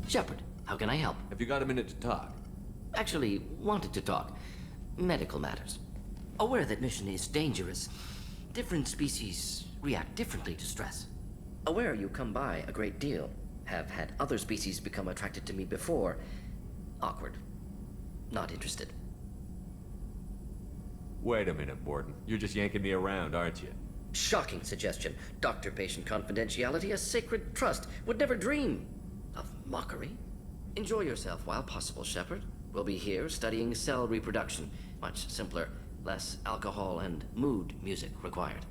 Shepard, how can I help? Have you got a minute to talk? Actually, wanted to talk. Medical matters. Aware that mission is dangerous. Different species react differently to stress. Aware you come by a great deal. Have had other species become attracted to me before. Awkward. Not interested. Wait a minute, Warden. You're just yanking me around, aren't you? Shocking suggestion. Doctor-patient confidentiality, a sacred trust. Would never dream of mockery. Enjoy yourself while possible, Shepard. We'll be here studying cell reproduction. Much simpler, less alcohol and mood music required.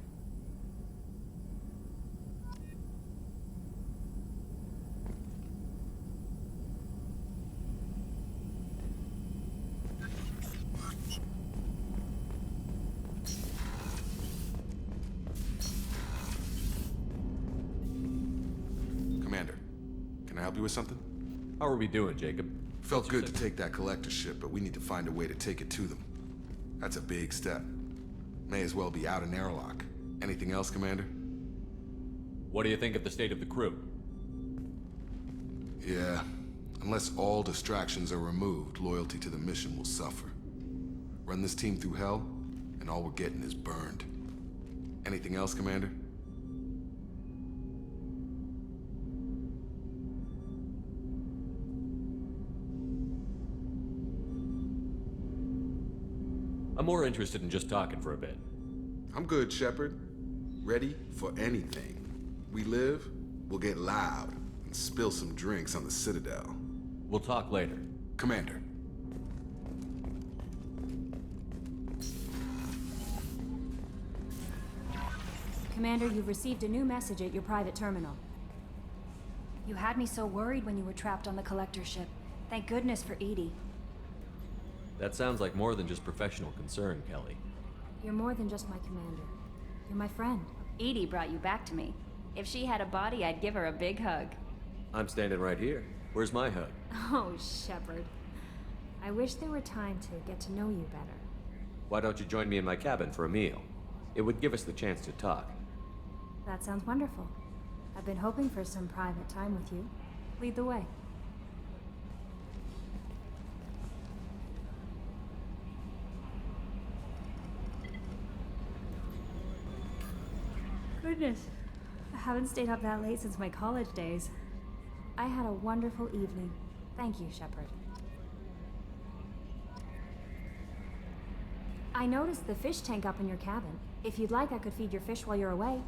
Commander, can I help you with something? How are we doing, Jacob? Felt good to take that collector ship, but we need to find a way to take it to them. That's a big step. May as well be out in airlock. Anything else, Commander? What do you think of the state of the crew? Yeah, unless all distractions are removed, loyalty to the mission will suffer. Run this team through hell, and all we're getting is burned. Anything else, Commander? I'm more interested in just talking for a bit. I'm good, Shepard. Ready for anything. We live, we'll get loud, and spill some drinks on the Citadel. We'll talk later. Commander. Commander, you've received a new message at your private terminal. You had me so worried when you were trapped on the collector ship. Thank goodness for Edie. That sounds like more than just professional concern, Kelly. You're more than just my commander. You're my friend. Edie brought you back to me. If she had a body, I'd give her a big hug. I'm standing right here. Where's my hug? Oh, Shepard. I wish there were time to get to know you better. Why don't you join me in my cabin for a meal? It would give us the chance to talk. That sounds wonderful. I've been hoping for some private time with you. Lead the way. Goodness, I haven't stayed up that late since my college days. I had a wonderful evening. Thank you, Shepard. I noticed the fish tank up in your cabin. If you'd like, I could feed your fish while you're away.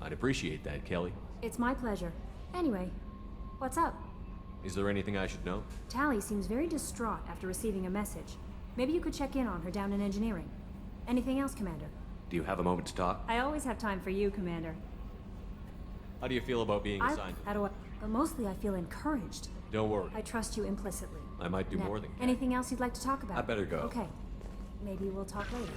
I'd appreciate that, Kelly. It's my pleasure. Anyway, what's up? Is there anything I should know? Tally seems very distraught after receiving a message. Maybe you could check in on her down in engineering. Anything else, Commander? Do you have a moment to talk? I always have time for you, Commander. How do you feel about being assigned to... How do I... But mostly I feel encouraged. Don't worry. I trust you implicitly. I might do Now, more than that. anything else you'd like to talk about? I better go. Okay. Maybe we'll talk later.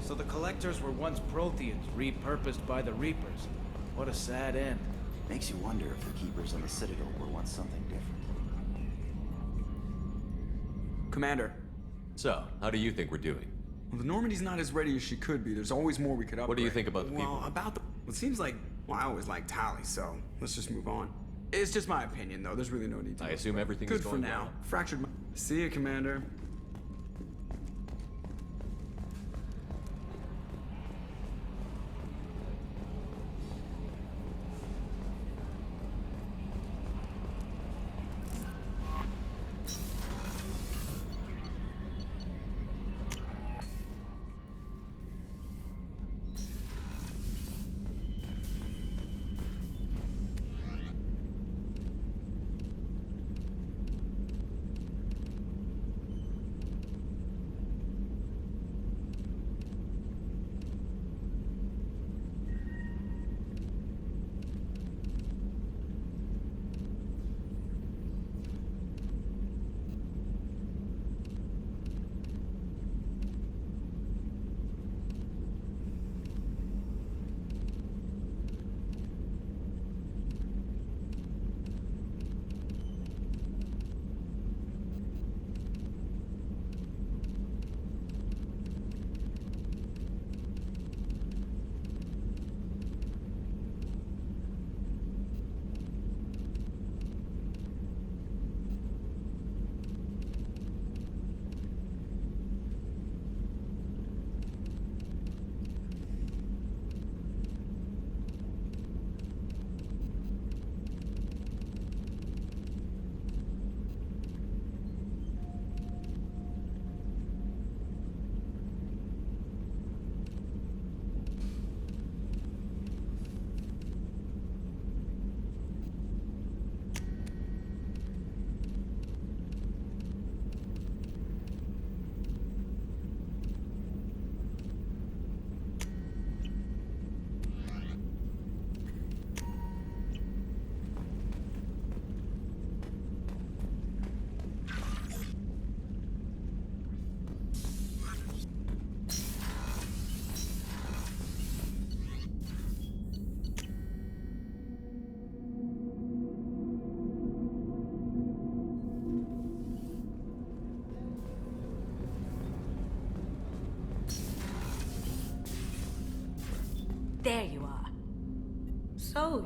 So the Collectors were once Protheans, repurposed by the Reapers. What a sad end. Makes you wonder if the Keepers on the Citadel were once something different. Commander. So, how do you think we're doing? Well, the Normandy's not as ready as she could be. There's always more we could upgrade. What do you think about the people? Well, about the... It seems like... Well, I always liked Tally, so let's just move on. It's just my opinion, though. There's really no need to... I assume everything is Good going for now. well. Fractured... See you, Commander.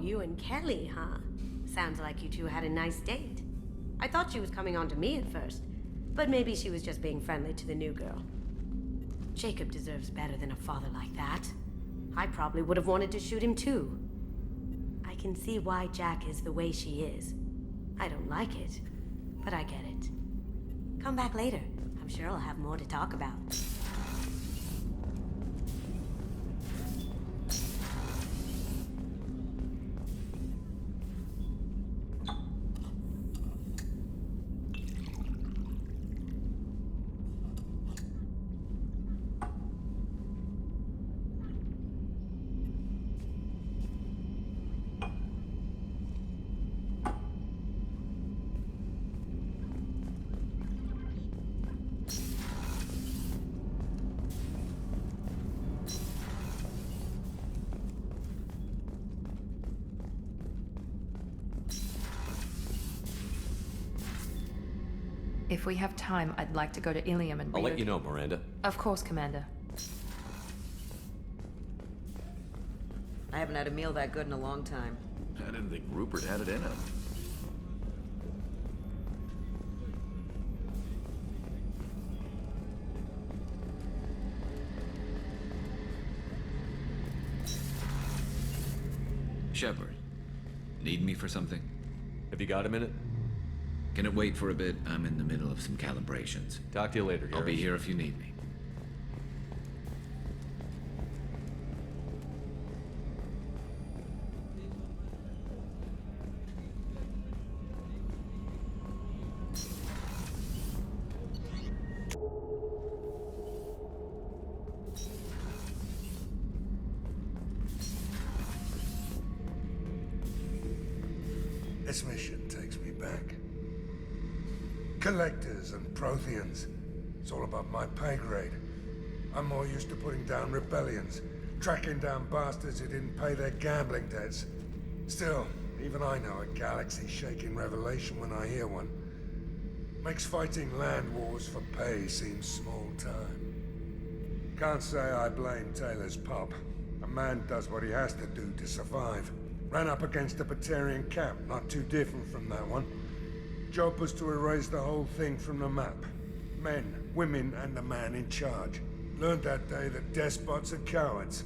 you and Kelly, huh? Sounds like you two had a nice date. I thought she was coming on to me at first, but maybe she was just being friendly to the new girl. Jacob deserves better than a father like that. I probably would have wanted to shoot him too. I can see why Jack is the way she is. I don't like it, but I get it. Come back later. I'm sure I'll have more to talk about. If we have time, I'd like to go to Ilium and I'll let you know, Miranda. Of course, Commander. I haven't had a meal that good in a long time. I didn't think Rupert had it in him. Shepard, need me for something? Have you got a minute? Can it wait for a bit? I'm in the middle of some calibrations. Talk to you later, Garrus. I'll be here if you need me. This mission takes me back. Collectors and Protheans. It's all above my pay grade. I'm more used to putting down rebellions, tracking down bastards who didn't pay their gambling debts. Still, even I know a galaxy-shaking revelation when I hear one. Makes fighting land wars for pay seem small time. Can't say I blame Taylor's pop. A man does what he has to do to survive. Ran up against a Batarian camp, not too different from that one. Job was to erase the whole thing from the map. Men, women, and the man in charge. Learned that day that despots are cowards.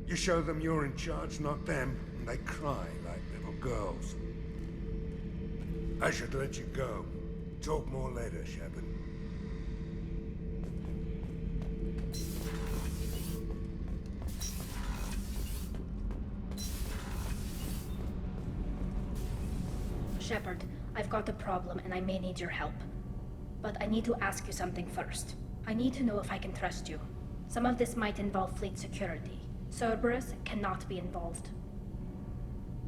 You show them you're in charge, not them, and they cry like little girls. I should let you go. Talk more later, Shepard. Shepard, I've got a problem and I may need your help. But I need to ask you something first. I need to know if I can trust you. Some of this might involve fleet security. Cerberus cannot be involved.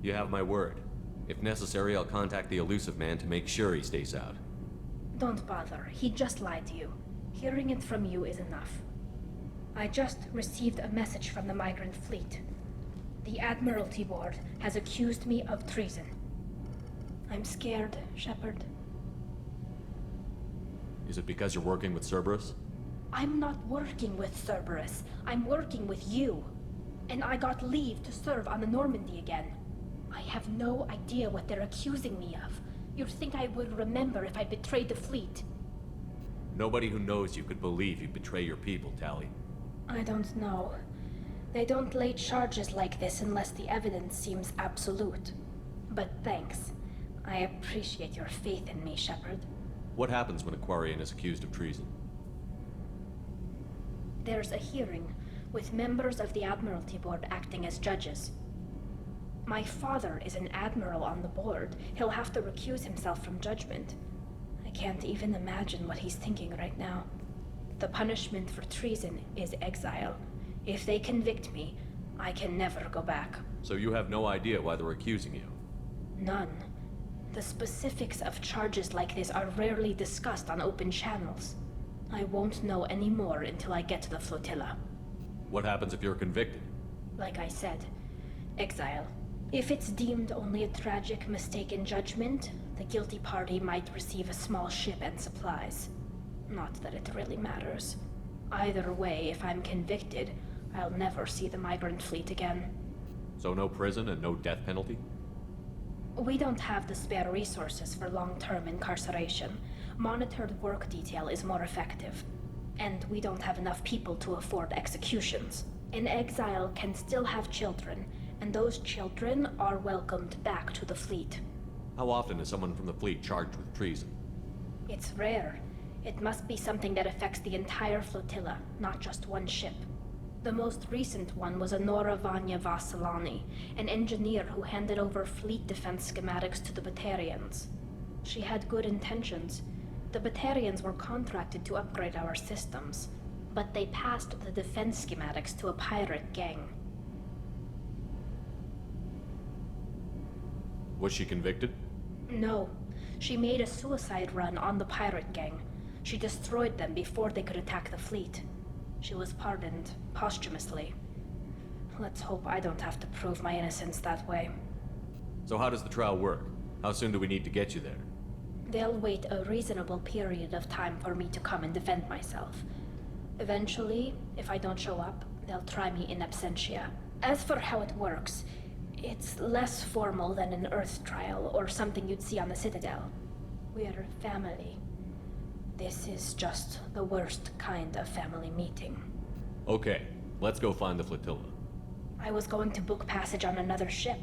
You have my word. If necessary, I'll contact the elusive man to make sure he stays out. Don't bother. He just lied to you. Hearing it from you is enough. I just received a message from the migrant fleet. The Admiralty Board has accused me of treason. I'm scared, Shepard. Is it because you're working with Cerberus? I'm not working with Cerberus. I'm working with you. And I got leave to serve on the Normandy again. I have no idea what they're accusing me of. You'd think I would remember if I betrayed the fleet. Nobody who knows you could believe you betray your people, Tali. I don't know. They don't lay charges like this unless the evidence seems absolute. But thanks. I appreciate your faith in me, Shepard. What happens when a Quarian is accused of treason? There's a hearing, with members of the Admiralty Board acting as judges. My father is an admiral on the board. He'll have to recuse himself from judgment. I can't even imagine what he's thinking right now. The punishment for treason is exile. If they convict me, I can never go back. So you have no idea why they're accusing you? None. The specifics of charges like this are rarely discussed on open channels. I won't know any more until I get to the flotilla. What happens if you're convicted? Like I said, exile. If it's deemed only a tragic mistake in judgment, the guilty party might receive a small ship and supplies. Not that it really matters. Either way, if I'm convicted, I'll never see the migrant fleet again. So no prison and no death penalty? We don't have the spare resources for long-term incarceration. Monitored work detail is more effective. And we don't have enough people to afford executions. An exile can still have children, and those children are welcomed back to the fleet. How often is someone from the fleet charged with treason? It's rare. It must be something that affects the entire flotilla, not just one ship. The most recent one was Honora Vanya Vasilani, an engineer who handed over fleet defense schematics to the Batarians. She had good intentions. The Batarians were contracted to upgrade our systems, but they passed the defense schematics to a pirate gang. Was she convicted? No. She made a suicide run on the pirate gang. She destroyed them before they could attack the fleet. She was pardoned posthumously. Let's hope I don't have to prove my innocence that way. So how does the trial work? How soon do we need to get you there? They'll wait a reasonable period of time for me to come and defend myself. Eventually, if I don't show up, they'll try me in absentia. As for how it works, it's less formal than an Earth trial or something you'd see on the Citadel. We're family. This is just the worst kind of family meeting. Okay, let's go find the flotilla. I was going to book passage on another ship.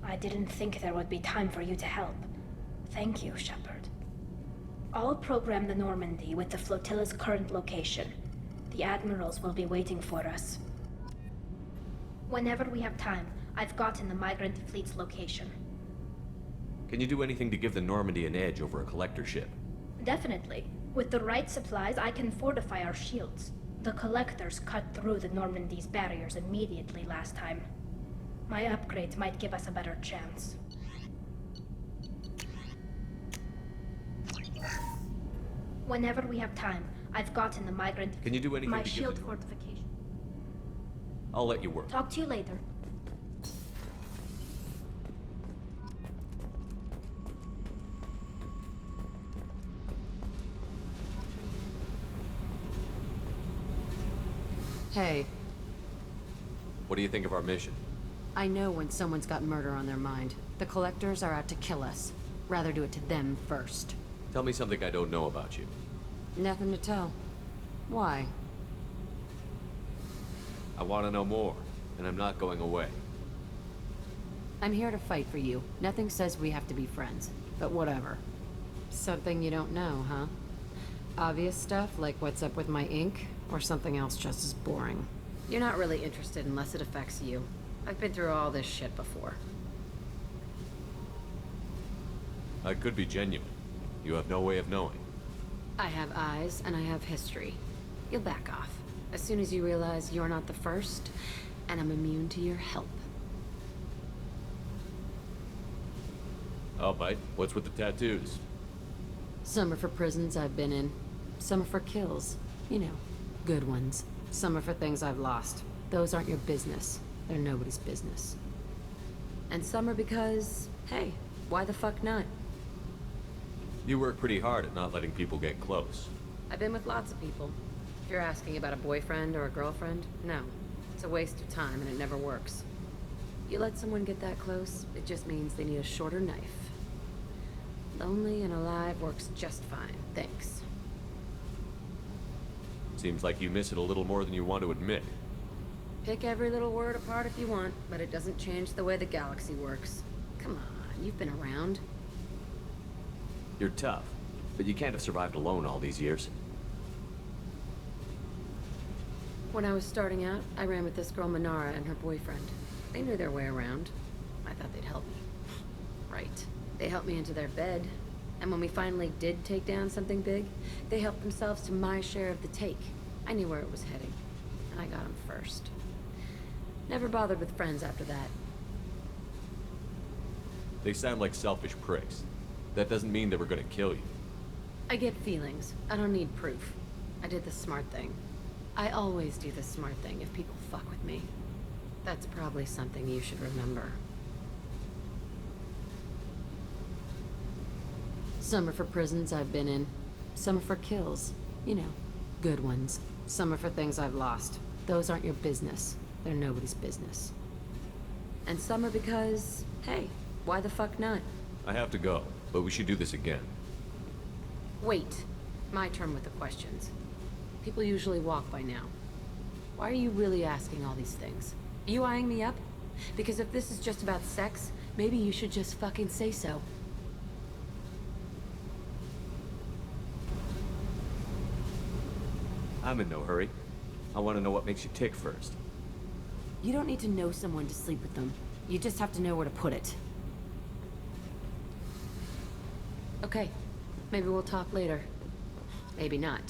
I didn't think there would be time for you to help. Thank you, Shepard. I'll program the Normandy with the flotilla's current location. The admirals will be waiting for us. Whenever we have time, I've gotten the migrant fleet's location. Can you do anything to give the Normandy an edge over a collector ship? Definitely. With the right supplies, I can fortify our shields. The collectors cut through the Normandy's barriers immediately last time. My upgrades might give us a better chance. Whenever we have time, I've gotten the migrant... Can you do anything my to shield give the... fortification. I'll let you work. Talk to you later. Hey, What do you think of our mission? I know when someone's got murder on their mind. The collectors are out to kill us. Rather do it to them first. Tell me something I don't know about you. Nothing to tell. Why? I want to know more, and I'm not going away. I'm here to fight for you. Nothing says we have to be friends, but whatever. Something you don't know, huh? Obvious stuff like what's up with my ink, or something else just as boring. You're not really interested unless it affects you. I've been through all this shit before. I could be genuine. You have no way of knowing. I have eyes, and I have history. You'll back off. As soon as you realize you're not the first, and I'm immune to your help. I'll bite. What's with the tattoos? Some are for prisons I've been in. Some are for kills. You know, good ones. Some are for things I've lost. Those aren't your business. They're nobody's business. And some are because, hey, why the fuck not? You work pretty hard at not letting people get close. I've been with lots of people. If you're asking about a boyfriend or a girlfriend, no. It's a waste of time and it never works. You let someone get that close, it just means they need a shorter knife. Lonely and alive works just fine, thanks. Seems like you miss it a little more than you want to admit. Pick every little word apart if you want, but it doesn't change the way the galaxy works. Come on, you've been around. You're tough, but you can't have survived alone all these years. When I was starting out, I ran with this girl Minara and her boyfriend. They knew their way around. I thought they'd help me. Right. They helped me into their bed. And when we finally did take down something big, they helped themselves to my share of the take. I knew where it was heading. And I got them first. Never bothered with friends after that. They sound like selfish pricks. That doesn't mean they were gonna kill you. I get feelings. I don't need proof. I did the smart thing. I always do the smart thing if people fuck with me. That's probably something you should remember. Some are for prisons I've been in. Some are for kills. You know, good ones. Some are for things I've lost. Those aren't your business. They're nobody's business. And some are because, hey, Why the fuck not? I have to go, but we should do this again. Wait. My turn with the questions. People usually walk by now. Why are you really asking all these things? You eyeing me up? Because if this is just about sex, maybe you should just fucking say so. I'm in no hurry. I want to know what makes you tick first. You don't need to know someone to sleep with them. You just have to know where to put it. Okay. Maybe we'll talk later. Maybe not.